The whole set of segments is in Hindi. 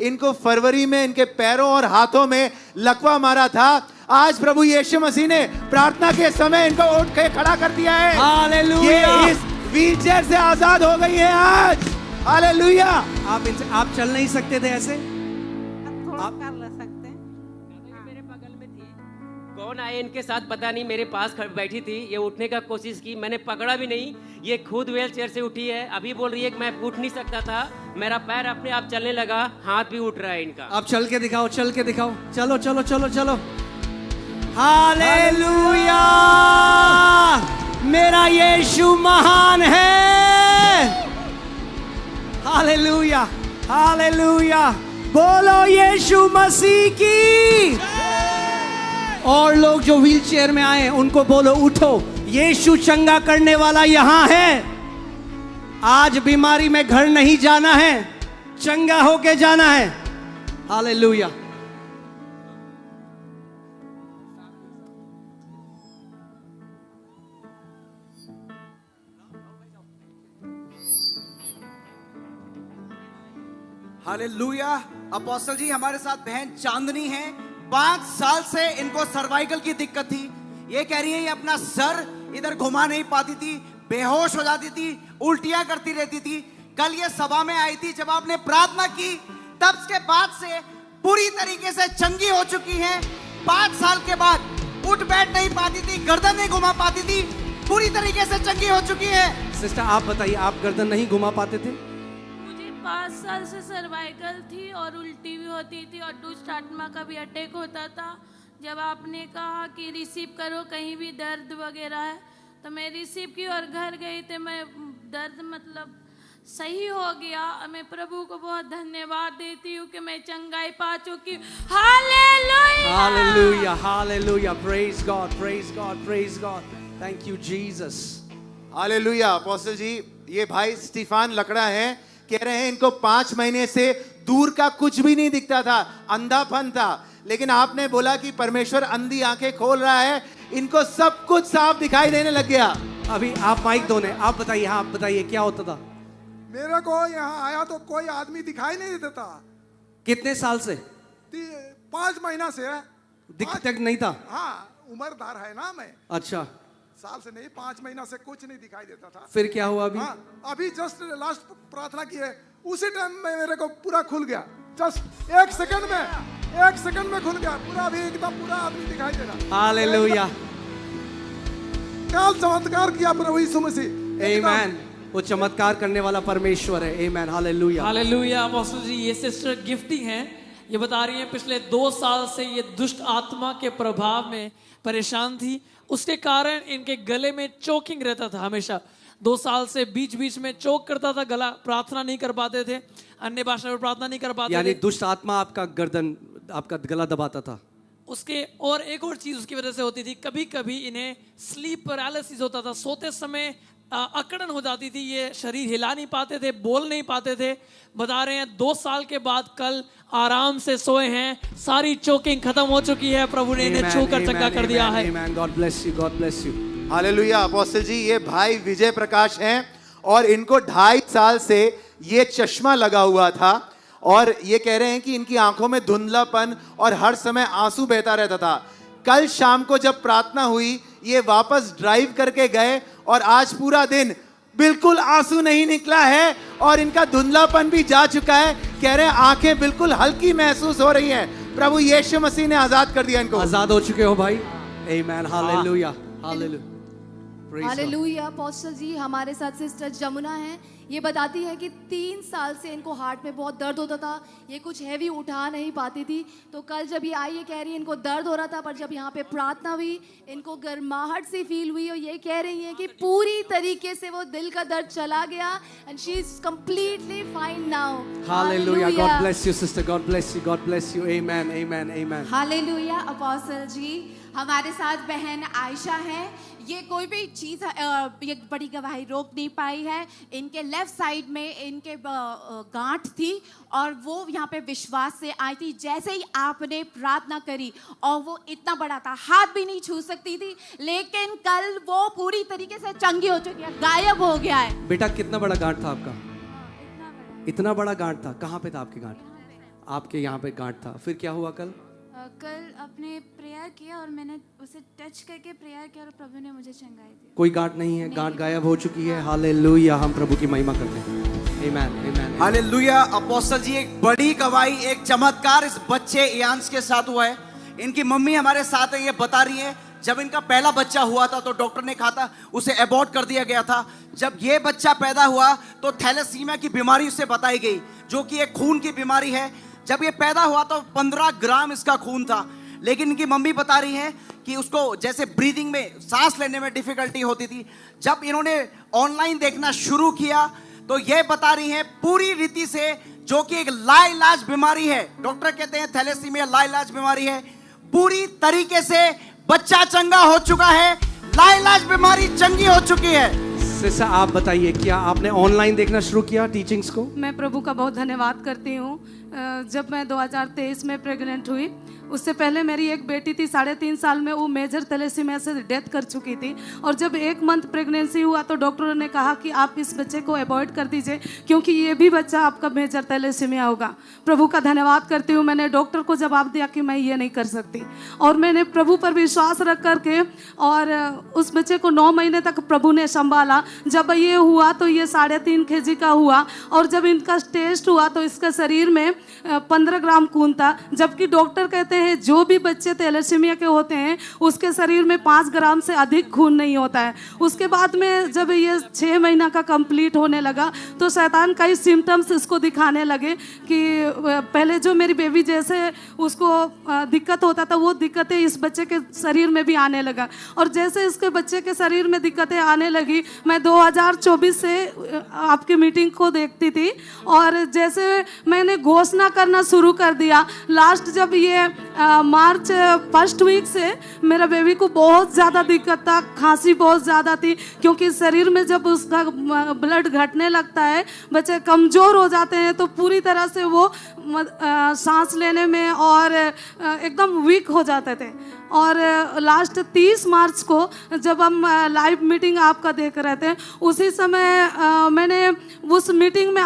इनको फरवरी में इनके पैरों और हाथों में लकवा मारा था, आज प्रभु यीशु मसीह ने प्रार्थना के समय इनको उठ के खड़ा कर दिया है। हालेलुया। ये इस व्हीलचेयर से आजाद हो गई है आज। हालेलुया। आप चल नहीं सकते थे ऐसे? थोड़ा कर ले सकते हैं। मेरे बगल में थी, कौन आए इनके साथ पता नहीं, मेरे पास बैठी थी, ये उठने का कोशिश की, मैंने पकड़ा भी नहीं, ये खुद व्हील चेयर से उठी है। अभी बोल रही है कि मैं उठ नहीं सकता था, मेरा पैर अपने आप चलने लगा, हाथ भी उठ रहा है इनका। आप चल के दिखाओ, चल के दिखाओ, चलो चलो चलो चलो। हालेलुया। मेरा यीशु महान है। Hallelujah hallelujah. बोलो यीशु मसीह की। और लोग जो व्हील चेयर में आए उनको बोलो उठो, यीशु चंगा करने वाला यहां है। आज बीमारी में घर नहीं जाना है, चंगा होके जाना है। हालेलुया। हालेलुया। अपोस्टल जी, हमारे साथ बहन चांदनी है। 5 साल से इनको सर्वाइकल की दिक्कत थी। ये कह रही है ये अपना सर इधर घुमा नहीं पाती थी, बेहोश हो जाती थी, उल्टियां करती रहती थी। कल ये सभा में आई थी, जब आपने प्रार्थना की तब के बाद से पूरी तरीके से चंगी हो चुकी है। 5 साल के बाद उठ बैठ नहीं पाती थी, गर्दन नहीं घुमा पाती थी, पूरी तरीके से चंगी हो चुकी है। सिस्टर आप बताइए, आप गर्दन नहीं घुमा पाते थे? मुझे 5 साल से सर्वाइकल थी और उल्टी भी होती थी और दुष्ट आत्मा का भी अटैक होता था। जब आपने कहा कि रिसीव करो कहीं भी दर्द वगैरह है, तो मैं रिसीव की और घर गई तो मैं दर्द मतलब सही हो गया। मैं प्रभु को बहुत धन्यवाद देती हूँ कि मैं चंगाई पा चुकी हूँ। Hallelujah hallelujah hallelujah. Praise God praise God praise God. Thank you Jesus. Hallelujah. Apostle ji, ये भाई स्टीफान लकड़ा है, कह रहे हैं इनको 5 महीने से दूर का कुछ भी नहीं दिखता था, अंधापन था, लेकिन आपने बोला कि परमेश्वर अंधी आंखें खोल रहा है, इनको सब कुछ साफ दिखाई देने लग गया। अभी आप माइक दोने, आप बताइए। हाँ आप बताइए क्या होता था? मेरे को यहाँ आया तो कोई आदमी दिखाई नहीं देता। कितने साल से? 5 महीना से है। दिखता नहीं था? हाँ, उम्रदार है ना मैं। अच्छा। साल से नहीं, 5 महीना से कुछ नहीं दिखाई देता था। फिर क्या हुआ अभी? हाँ, अभी जस्ट लास्ट प्रार्थना की है, उसी टाइम में मेरे को पूरा खुल गया। जस्ट 1 सेकंड में खुल गया पूरा। अभी एकदम पूरा आदमी दिखाई दे रहा। हालेलुया। काल चमत्कार किया प्रभु यीशु मसीह। आमेन। वो चमत्कार करने वाला परमेश्वर है। Amen. Hallelujah hallelujah. Apostle ji, ये सिस्टर गिफ्टी हैं, ये बता रही हैं पिछले 2 साल से ये दुष्ट आत्मा के प्रभाव में परेशान थी। उसके कारण इनके गले में चोकिंग रहता था हमेशा। 2 साल से बीच बीच में चोक करता था गला, प्रार्थना नहीं कर पाते थे, अन्य भाषा में प्रार्थना नहीं कर पाते यानी थे। दुष्ट आत्मा आपका गर्दन, आपका गला दबाता था। उसके और एक और चीज उसकी वजह से होती थी, कभी कभी इन्हें स्लीप पैरालिसिस होता था, सोते समय अकड़न हो जाती थी, ये शरीर हिला नहीं पाते थे, बोल नहीं पाते थे। बता रहे हैं 2 साल के बाद कल आराम से सोए हैं, सारी चोकिंग खत्म हो चुकी है, प्रभु ने इन्हें छूकर चंगा कर दिया है। Amen. God bless you, God bless you. Hallelujah. Apostle ji, ये भाई विजय प्रकाश हैं और इनको 2.5 साल से ये चश्मा लगा हुआ था और ये कह रहे हैं कि इनकी आंखों में धुंधलापन और हर समय आंसू बहता रहता था। कल शाम को जब प्रार्थना हुई, ये वापस ड्राइव करके गए और आज पूरा दिन बिल्कुल आंसू नहीं निकला है और इनका धुंधलापन भी जा चुका है। कह रहे हैं आंखें बिल्कुल हल्की महसूस हो रही हैं। प्रभु यीशु मसीह ने आजाद कर दिया इनको। आजाद हो चुके हो भाई। Amen. Hallelujah hallelujah. Hallelujah. Apostle ji, हमारे साथ सिस्टर जमुना है। ये बताती है कि 3 साल से इनको हार्ट में बहुत दर्द होता था, ये कुछ हैवी उठा नहीं पाती थी। तो कल जब ये आई, ये कह रही है इनको दर्द हो रहा था, पर जब यहाँ पे प्रार्थना हुई इनको गर्माहट सी फील हुई और ये कह रही है कि पूरी तरीके से वो दिल का दर्द चला गया and she is completely fine now. Hallelujah. God bless you sister, God bless you, God bless you. Amen amen amen. Hallelujah. Apostle ji, हमारे साथ बहन आयशा है। ये कोई भी चीज़ ये बड़ी गवाही रोक नहीं पाई है। इनके लेफ्ट साइड में इनके गांठ थी और वो यहाँ पे विश्वास से आई थी। जैसे ही आपने प्रार्थना करी और वो इतना बड़ा था, हाथ भी नहीं छू सकती थी, लेकिन कल वो पूरी तरीके से चंगी हो चुकी है, गायब हो गया है। बेटा कितना बड़ा गांठ था आपका? इतना बड़ा गांठ था। कहाँ पे था आपकी गांठ? आपके यहाँ पे गांठ था, फिर क्या हुआ कल? कल आपने प्रेयर किया और मैंने उसे टच करके प्रेयर किया और प्रभु ने मुझे चंगाई दी। कोई गांठ नहीं है, गांठ गायब हो चुकी है। हालेलुया, हम प्रभु की महिमा करते हैं। आमेन, आमेन। हालेलुया। अपोस्टल जी, एक बड़ी गवाही, एक चमत्कार इस बच्चे इयांस के साथ हुआ है। इनकी मम्मी हमारे साथ है, ये बता रही है जब इनका पहला बच्चा हुआ था तो डॉक्टर ने कहा था उसे अबॉर्ट कर दिया गया था। जब ये बच्चा पैदा हुआ तो थैलेसीमिया की बीमारी उसे बताई गई, जो कि एक खून की बीमारी है। जब ये पैदा हुआ तो 15 ग्राम इसका खून था, लेकिन इनकी मम्मी बता रही है कि उसको जैसे ब्रीदिंग में, सांस लेने में डिफिकल्टी होती थी। जब इन्होंने ऑनलाइन देखना शुरू किया तो ये बता रही है पूरी रीति से, जो कि एक लाइलाज बीमारी है, डॉक्टर कहते हैं थैलेसीमिया लाइलाज बीमारी है, पूरी तरीके से बच्चा चंगा हो चुका है, लाइलाज बीमारी चंगी हो चुकी है। सिस्टर आप बताइए, क्या आपने ऑनलाइन देखना शुरू किया टीचिंग्स को? मैं प्रभु का बहुत धन्यवाद करती हूँ। जब मैं 2023 में प्रेग्नेंट हुई, उससे पहले मेरी एक बेटी थी, 3.5 साल में वो मेजर थैलेसीमिया से डेथ कर चुकी थी। और जब 1 मंथ प्रेगनेंसी हुआ तो डॉक्टरों ने कहा कि आप इस बच्चे को अवॉइड कर दीजिए, क्योंकि ये भी बच्चा आपका मेजर थैलेसीमिया होगा। प्रभु का धन्यवाद करती हूँ, मैंने डॉक्टर को जवाब दिया कि मैं ये नहीं कर सकती, और मैंने प्रभु पर विश्वास रख करके और उस बच्चे को 9 महीने तक प्रभु ने संभाला। जब ये हुआ तो ये 3.5 kg का हुआ, और जब इनका टेस्ट हुआ तो इसका शरीर में 15 ग्राम खून था, जबकि डॉक्टर कहते हैं जो भी बच्चे थैलेसीमिया के होते हैं उसके शरीर में 5 ग्राम से अधिक खून नहीं होता है। उसके बाद में जब ये 6 महीना का कंप्लीट होने लगा तो शैतान कई सिम्टम्स इसको दिखाने लगे कि पहले जो मेरी बेबी जैसे उसको दिक्कत होता था वो दिक्कतें इस बच्चे के शरीर में भी आने लगा। और जैसे इसके बच्चे के शरीर में दिक्कतें आने लगी, मैं 2024 से आपकी मीटिंग को देखती थी, और जैसे मैंने घोषणा करना शुरू कर दिया, लास्ट जब ये मार्च 1st वीक से मेरा बेबी को बहुत ज़्यादा दिक्कत था, खांसी बहुत ज़्यादा थी, क्योंकि शरीर में जब उसका ब्लड घटने लगता है बच्चे कमज़ोर हो जाते हैं, तो पूरी तरह से वो सांस लेने में और एकदम वीक हो जाते थे। और लास्ट 30 मार्च को जब हम लाइव मीटिंग आपका देख रहे थे, उसी समय मैंने उस मीटिंग में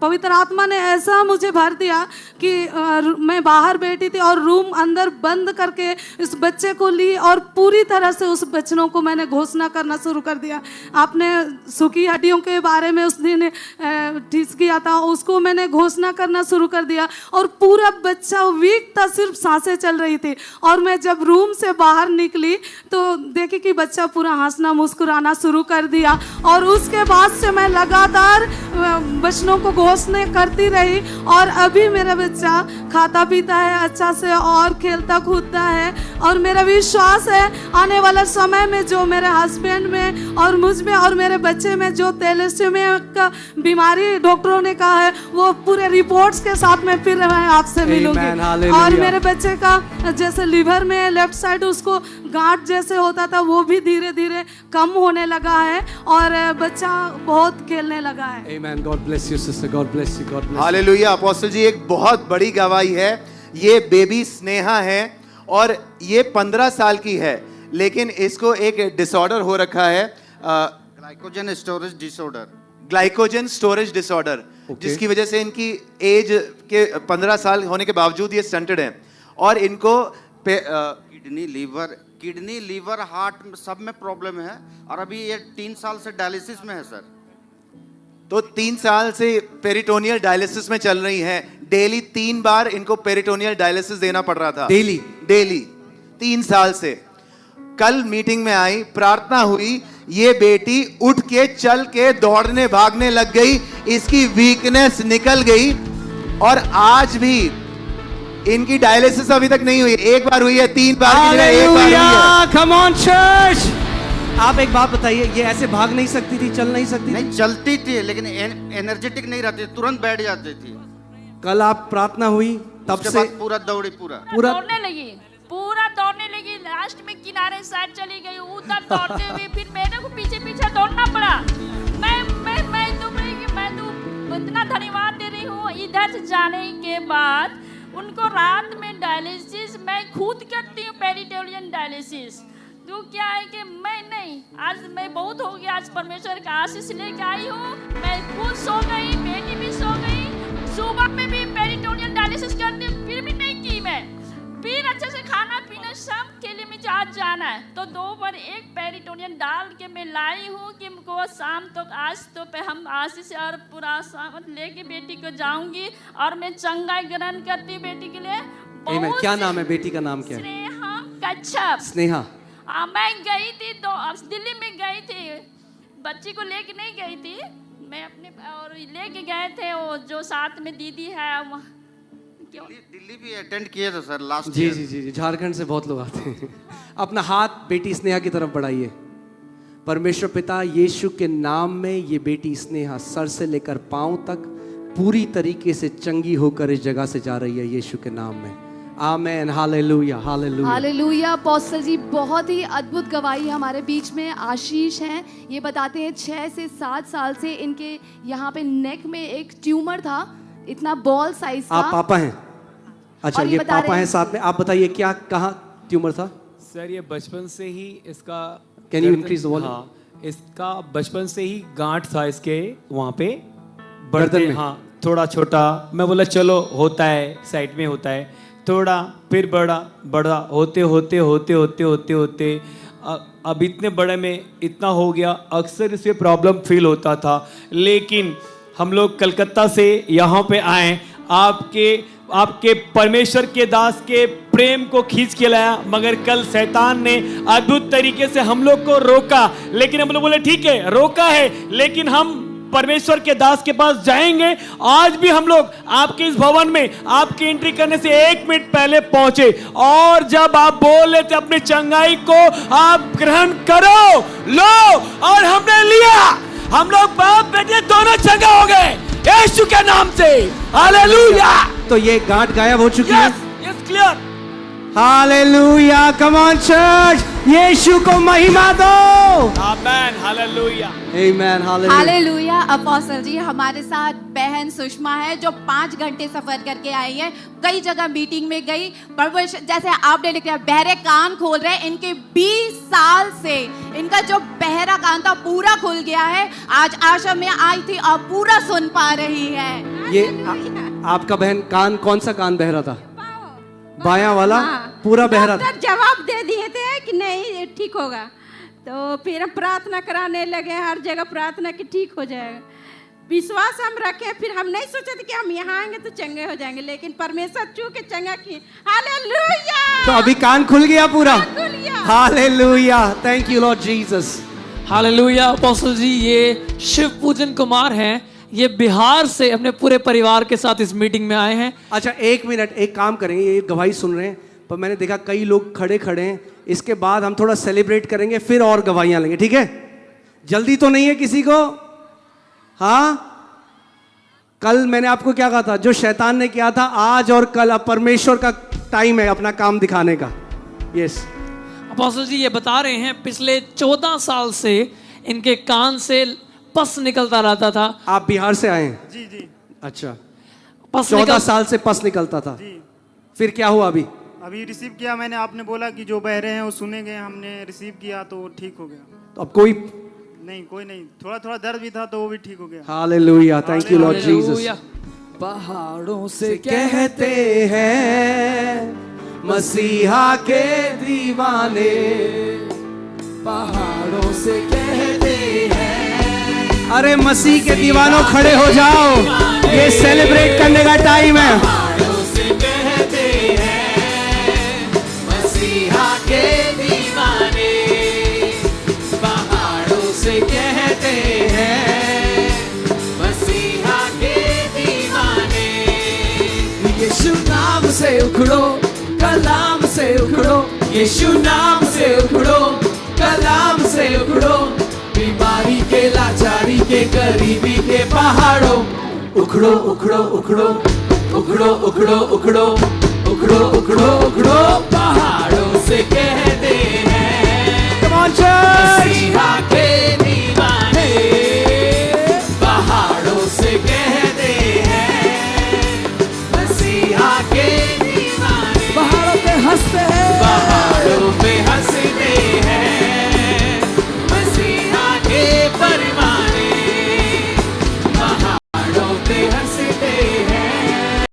पवित्र आत्मा ने ऐसा मुझे भर दिया कि मैं बाहर बैठी थी और रूम अंदर बंद करके इस बच्चे को ली और पूरी तरह से उस बच्चों को मैंने घोषणा करना शुरू कर दिया। आपने सूखी हड्डियों के बारे में उस दिन टीच किया था, उसको मैंने घोषणा करना शुरू कर दिया, और पूरा बच्चा वीक था, सिर्फ सांसें चल रही थी। और मैं जब रूम से बाहर निकली तो देखी कि बच्चा पूरा हंसना मुस्कुराना शुरू कर दिया, और उसके बाद से मैं लगातार बच्चों को घोषणा करती रही, और अभी मेरा बच्चा खाता पीता है अच्छा से और खेलता कूदता है। और मेरा विश्वास है आने वाला समय में जो मेरे हस्बैंड में और मुझ में और मेरे बच्चे में जो थैलेसीमिया का बीमारी डॉक्टरों ने कहा है, वो पूरे रिपोर्ट्स के साथ में फिर मैं आपसे मिलूंगी। और मेरे बच्चे का जैसे लीवर में लेफ्ट साइड उसको गांठ जैसे होता था वो भी धीरे धीरे कम होने लगा है, और बच्चा बहुत खेलने लगा है। Amen. God bless you sister, God bless you, God bless. Hallelujah. Apostle ji, एक बहुत बड़ी गवाही है। ये बेबी स्नेहा है और ये 15 साल की है, लेकिन इसको एक डिसऑर्डर हो रखा है, glycogen storage disorder, glycogen storage disorder, जिसकी वजह से इनकी एज के 15 साल होने के बावजूद ये स्टंटेड हैं, और इनको किडनी लीवर हार्ट सब में प्रॉब्लम है, और अभी ये 3 साल से डायलिसिस में है सर। तो 3 साल से पेरिटोनियल डायलिसिस में चल रही हैं। डेली 3 बार इनको पेरिटोनियल डायलिसिस देना पड़ रहा था, डेली 3 साल से। कल मीटिंग में आई, प्रार्थना हुई, ये बेटी उठ के चल के दौड़ने भागने लग गई, इसकी वीकनेस निकल गई, और आज भी इनकी डायलिसिस अभी तक नहीं हुई। एक बार हुई है, 3 बार की जगह 1 बार हुई है। कम ऑन चर्च। आप एक बात बताइए, ये ऐसे भाग नहीं सकती थी, चल नहीं सकती? नहीं, चलती थी लेकिन एनर्जेटिक नहीं रहती, तुरंत बैठ जाती थी। कल आप प्रार्थना हुई तब से पूरा दौड़ी, पूरा दौड़ने लगी, पूरा दौड़ने लगी, लास्ट में किनारे साइड चली गई, उधर दौड़ते हुए फिर मेरे को पीछे पीछे दौड़ना पड़ा। मैं तो इतना धन्यवाद दे रही हूँ। इधर से जाने के बाद उनको रात में डायलिसिस मैं खुद करती हूँ, पेरिटोनियल डायलिसिस। तो क्या है कि मैं नहीं, आज मैं बहुत हो गया, आज परमेश्वर का आशीष लेके आई हूँ। मैं खुद सो गई, बेटी भी सो गई, सुबह में भी पेरिटोनियल डायलिसिस करती हूँ फिर भी नहीं की मैं। फिर अच्छे से खाना पीना सब के लिए मुझे आज जाना है, तो 2 बार 1 पेरिटोनियम डाल के मैं लाई हूँ कि हमको शाम तक आज तो पे हम आशीष से और पूरा सामान लेके बेटी को जाऊंगी और मैं चंगाई ग्रहण करती हूँ बेटी के लिए। आमीन। क्या नाम है बेटी का? नाम क्या है? स्नेहा कच्छप। स्नेहा। मैं गई थी दिल्ली में गई थी, बच्ची को लेके नहीं गई थी मैं अपने, और लेके गए थे वो जो साथ में दीदी है दिल्ली भी अटेंड किए थे सर लास्ट जी जी जी जी, झारखंड से बहुत लोग आते हैं। अपना हाथ बेटी स्नेहा की तरफ बढ़ाइए। परमेश्वर पिता यीशु के नाम में ये बेटी स्नेहा सर से लेकर पांव तक पूरी तरीके से चंगी होकर इस जगह से जा रही है यीशु के नाम में। Amen. Hallelujah hallelujah hallelujah. Apostle ji बहुत ही अद्भुत गवाही हमारे बीच में आशीष हैं। ये बताते हैं 6 से 7 साल से इनके यहाँ पे नेक में एक ट्यूमर था, इतना बॉल साइज था। आप पापा हैं? अच्छा, और ये बता पापा रहे हैं साथ में। आप बताइए क्या कहाँ ट्यूमर था? सर ये बचपन से ही इसका can you increase the volume? हाँ, इसका बचपन से ही गांठ था इसके वहाँ पे गर्दन बढ़ते। में? हाँ थोड़ा छोटा, मैं बोला चलो होता है, साइड में होता है, थोड़ा फिर बड़ा बड़ा होते होते होते होते होते होते अब इतने बड़े में इतना हो गया। अक्सर इसे प्रॉब्लम फील होता था, लेकिन हम लोग कलकत्ता से यहाँ पे आए, आपके परमेश्वर के दास के प्रेम को खींच के लाया, मगर कल शैतान ने अद्भुत तरीके से हम लोग को रोका। लेकिन हम लोग बोले ठीक है रोका है, लेकिन हम परमेश्वर के दास के पास जाएंगे। आज भी हम लोग आपके इस भवन में आपकी एंट्री करने से 1 मिनट पहले पहुंचे, और जब आप बोले थे अपनी चंगाई को आप ग्रहण करो, लो, और हमने लिया। हम लोग बाप बेटे दोनों चंगा हो गए यीशु के नाम से। हालेलुया। तो ये गांठ गायब हो चुकी है। Yes clear. Hallelujah. Come on church, Yeshu को महिमा दो। Amen. Hallelujah. Amen. Hallelujah. Hallelujah. Apostle ji हमारे साथ बहन सुषमा है जो 5 घंटे सफर करके आई है, कई जगह मीटिंग में गई, पर जैसे आपने लिखा बहरे कान खोल रहे हैं। इनके 20 साल से इनका जो बहरा कान था पूरा खुल गया है। आज आशा में आई थी और पूरा सुन पा रही है। ये आपका बहन कान, कौन सा कान बहरा था? बायां वाला? पूरा बहरा था। जवाब दे दिए थे कि नहीं ठीक होगा, तो फिर हम प्रार्थना कराने लगे, हर जगह प्रार्थना कि ठीक हो जाएगा। विश्वास हम रखे, फिर हम नहीं सोचे थे कि हम यहाँ आएंगे तो चंगे हो जाएंगे, लेकिन परमेश्वर चू के चंगा किए। हालेलुया। तो अभी कान खुल गया पूरा। Hallelujah. Thank you Lord Jesus. Hallelujah. Apostle ji ये शिव पूजन कुमार हैं, ये बिहार से अपने पूरे परिवार के साथ इस मीटिंग में आए हैं। अच्छा 1 मिनट, एक काम करेंगे, ये गवाही सुन रहे हैं पर मैंने देखा कई लोग खड़े हैं, इसके बाद हम थोड़ा सेलिब्रेट करेंगे, फिर और गवाहियां लेंगे, ठीक है? जल्दी तो नहीं है किसी को? हाँ, कल मैंने आपको क्या कहा था, जो शैतान ने किया था आज और कल, अब परमेश्वर का टाइम है अपना काम दिखाने का। यस। अपोस्टल जी ये बता रहे हैं पिछले 14 साल से इनके कान से पस निकलता रहता था। आप बिहार से आए हैं? जी जी। अच्छा, 14 साल से पस निकलता था जी। फिर क्या हुआ? अभी रिसीव किया मैंने, आपने बोला कि जो बह रहे हैं वो सुनेंगे, हमने रिसीव किया तो ठीक हो गया। तो अब कोई नहीं, थोड़ा थोड़ा दर्द भी था तो वो भी ठीक हो गया। Hallelujah. Thank you Lord Jesus. पहाड़ों से कहते हैं मसीहा के दीवाने, पहाड़ों से कहते हैं। अरे मसीह के दीवानों खड़े हो जाओ, ये सेलिब्रेट करने का टाइम है। पहाड़ों से कहते हैं मसीहा के दीवाने, पहाड़ों से कहते हैं मसीहा के दीवाने। यीशु नाम से उखड़ो, कलाम से उखड़ो, यीशु नाम से उखड़ो, कलाम से उखड़ो, बीमारी के लाचारी के गरीबी के पहाड़ों उखड़ो उखड़ो उखड़ो उखड़ो उखड़ो उखड़ो उखड़ो उखड़ो उखड़ो पहाड़।